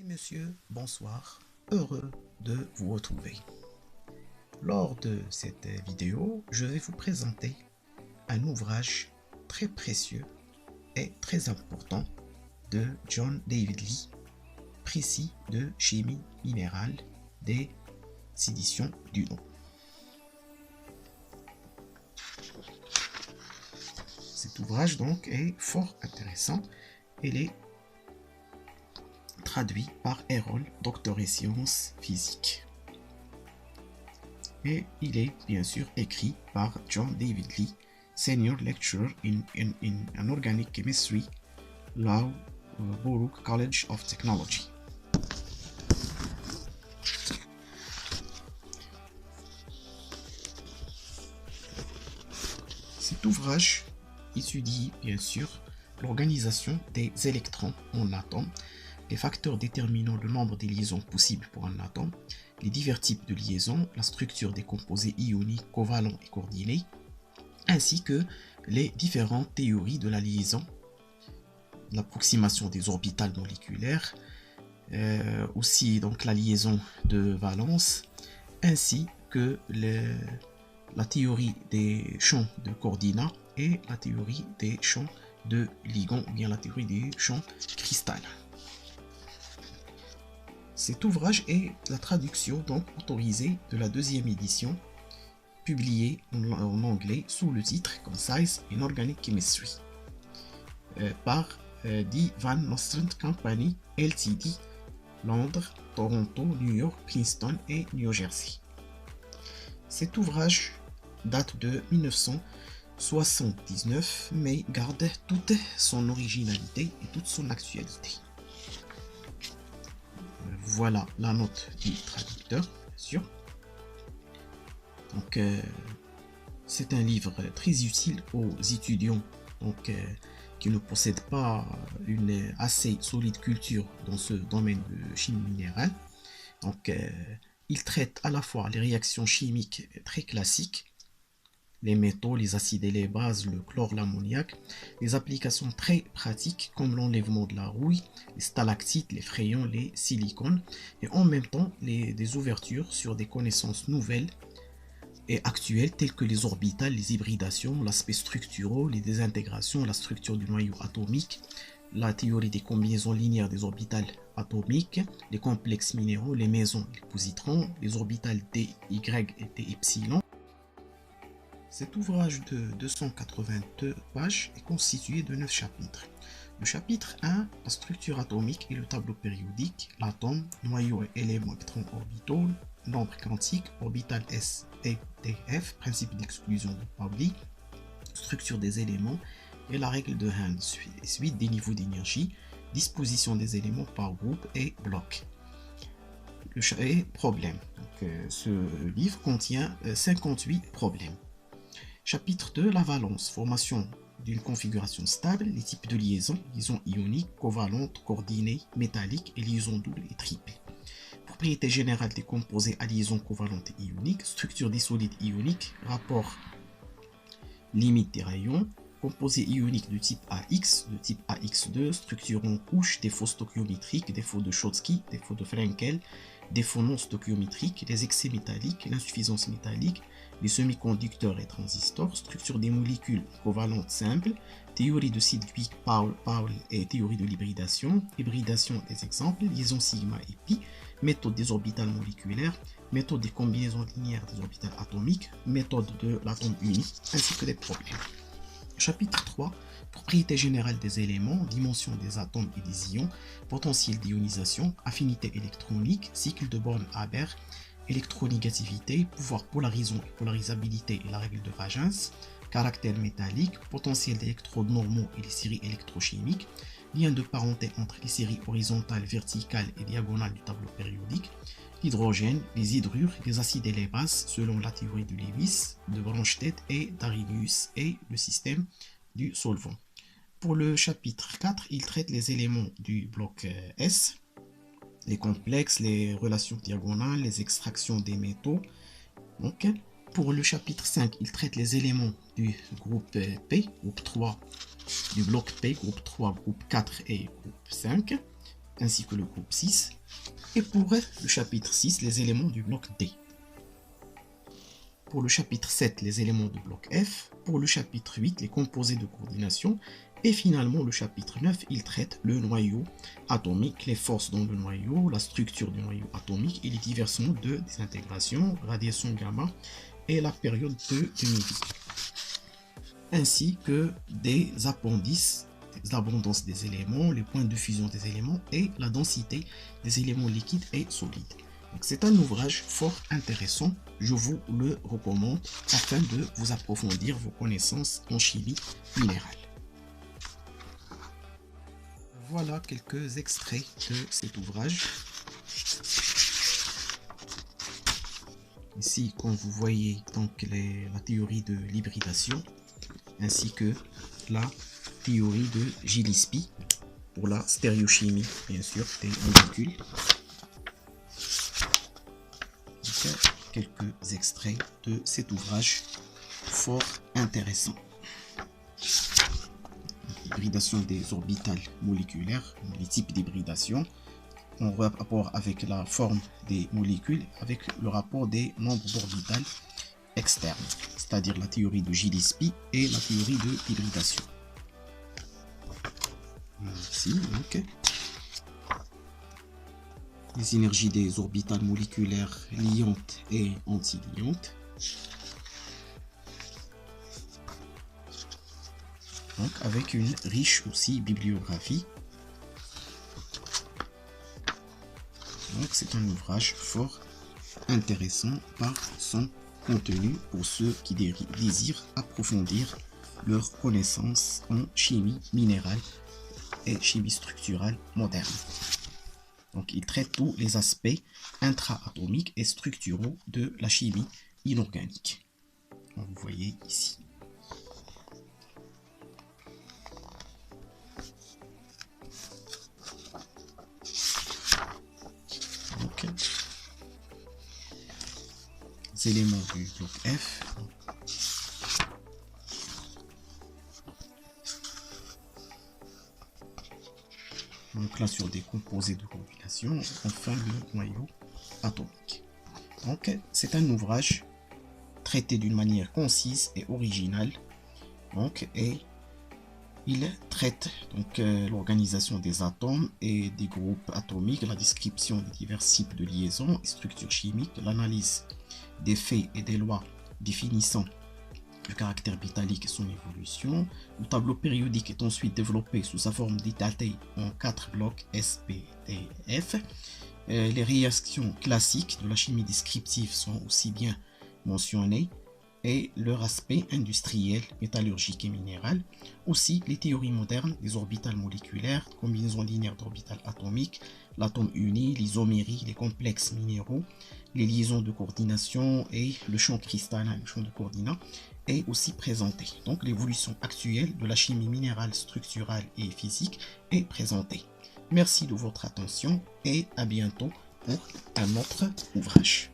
et messieurs, bonsoir, heureux de vous retrouver. Lors de cette vidéo, je vais vous présenter un ouvrage très précieux et très important de John David Lee, précis de chimie minérale des éditions Duno. Cet ouvrage donc est fort intéressant. Il est traduit par Errol, docteur en sciences physiques. Et il est bien sûr écrit par John David Lee, Senior Lecturer in Organic Chemistry, Loughborough College of Technology. Cet ouvrage étudie bien sûr l'organisation des électrons en atomes, les facteurs déterminant le nombre de liaisons possibles pour un atome, les divers types de liaisons, la structure des composés ioniques, covalents et coordinés, ainsi que les différentes théories de la liaison, l'approximation des orbitales moléculaires, aussi donc la liaison de valence, ainsi que la théorie des champs de coordinats et la théorie des champs de ligands, ou bien la théorie des champs cristallins. Cet ouvrage est la traduction donc autorisée de la deuxième édition, publiée en anglais sous le titre Concise in Organic Chemistry par The Van Nostrand Company Ltd, Londres, Toronto, New York, Princeton et New Jersey. Cet ouvrage date de 1979 mais garde toute son originalité et toute son actualité. Voilà la note du traducteur, bien sûr. Donc, c'est un livre très utile aux étudiants qui ne possèdent pas une assez solide culture dans ce domaine de chimie minérale. Donc, il traite à la fois les réactions chimiques très classiques, les métaux, les acides et les bases, le chlore, l'ammoniac, les applications très pratiques comme l'enlèvement de la rouille, les stalactites, les frayons, les silicones, et en même temps des ouvertures sur des connaissances nouvelles et actuelles telles que les orbitales, les hybridations, l'aspect structural, les désintégrations, la structure du noyau atomique, la théorie des combinaisons linéaires des orbitales atomiques, les complexes minéraux, les mésons, les positrons, les orbitales dy et dy. Cet ouvrage de 282 pages est constitué de 9 chapitres. Le chapitre 1, la structure atomique et le tableau périodique, l'atome, noyau et éléments électrons orbitaux, nombre quantique, orbital S et F, principe d'exclusion de Pauli, structure des éléments et la règle de Hahn, suite des niveaux d'énergie, disposition des éléments par groupe et bloc. Et problème. Donc, ce livre contient 58 problèmes. Chapitre 2, la valence, formation d'une configuration stable, les types de liaisons, liaisons ioniques, covalentes, coordonnées, métalliques et liaisons doubles et triples. Propriétés générales des composés à liaison covalente et ionique, structure des solides ioniques, rapport limite des rayons, composés ioniques de type AX, de type AX2, structure en couche, défauts stoichiométriques, défauts de Chotsky, défauts de Frenkel, défauts non stoichiométriques, les excès métalliques, l'insuffisance métallique, les semi-conducteurs et transistors, structure des molécules covalentes simples, théorie de Sidgwick-Powell et théorie de l'hybridation, hybridation des exemples, liaison sigma et pi, méthode des orbitales moléculaires, méthode des combinaisons linéaires des orbitales atomiques, méthode de l'atome uni, ainsi que des problèmes. Chapitre 3, propriétés générales des éléments, dimension des atomes et des ions, potentiel d'ionisation, affinité électronique, cycle de Born-Haber, électronégativité, pouvoir polarisant et polarisabilité et la règle de Wagens, caractère métallique, potentiel d'électrodes normaux et les séries électrochimiques, lien de parenté entre les séries horizontales, verticales et diagonales du tableau périodique, l'hydrogène, les hydrures, les acides et les bases selon la théorie de Lewis, de Bronsted et d'Arrhenius et le système du solvant. Pour le chapitre 4, il traite les éléments du bloc S, les complexes, les relations diagonales, les extractions des métaux. Donc, pour le chapitre 5, il traite les éléments du groupe P, groupe 3, du bloc P, groupe 3, groupe 4 et groupe 5. ainsi que le groupe 6. Et pour le chapitre 6, les éléments du bloc D. Pour le chapitre 7, les éléments du bloc F. Pour le chapitre 8, les composés de coordination. Et finalement, le chapitre 9, il traite le noyau atomique, les forces dans le noyau, la structure du noyau atomique et les diverses modes de désintégration, radiation gamma et la période de demi-vie. Ainsi que des appendices, l'abondance des éléments, les points de fusion des éléments et la densité des éléments liquides et solides. C'est un ouvrage fort intéressant, je vous le recommande afin de vous approfondir vos connaissances en chimie minérale. Voilà quelques extraits de cet ouvrage. Ici, comme vous voyez, donc la théorie de l'hybridation ainsi que la théorie de Gillespie pour la stéréochimie, bien sûr, des molécules. Donc, quelques extraits de cet ouvrage fort intéressant. Hybridation des orbitales moléculaires, les types d'hybridation en rapport avec la forme des molécules, avec le rapport des nombres d'orbitales externes, c'est-à-dire la théorie de Gillespie et la théorie de l'hybridation. Merci. Ok. Les énergies des orbitales moléculaires liantes et antiliantes. Donc avec une riche aussi bibliographie. Donc c'est un ouvrage fort intéressant par son contenu pour ceux qui désirent approfondir leurs connaissances en chimie minérale et chimie structurale moderne. Donc il traite tous les aspects intra-atomiques et structuraux de la chimie inorganique. Donc, vous voyez ici. Donc, les éléments du bloc F. Donc là sur des composés de combination, enfin le noyau atomique. Donc c'est un ouvrage traité d'une manière concise et originale. Donc et il traite donc l'organisation des atomes et des groupes atomiques, la description des divers types de liaisons et structures chimiques, l'analyse des faits et des lois définissant le caractère métallique et son évolution. Le tableau périodique est ensuite développé sous sa forme détaillée en 4 blocs SPDF. Les réactions classiques de la chimie descriptive sont aussi bien mentionnées et leur aspect industriel, métallurgique et minéral. Aussi les théories modernes des orbitales moléculaires, combinaisons linéaires d'orbitales atomiques, l'atome uni, l'isomérie, les complexes minéraux, les liaisons de coordination et le champ cristallin, le champ de coordinat est aussi présenté. Donc l'évolution actuelle de la chimie minérale, structurale et physique est présentée. Merci de votre attention et à bientôt pour un autre ouvrage.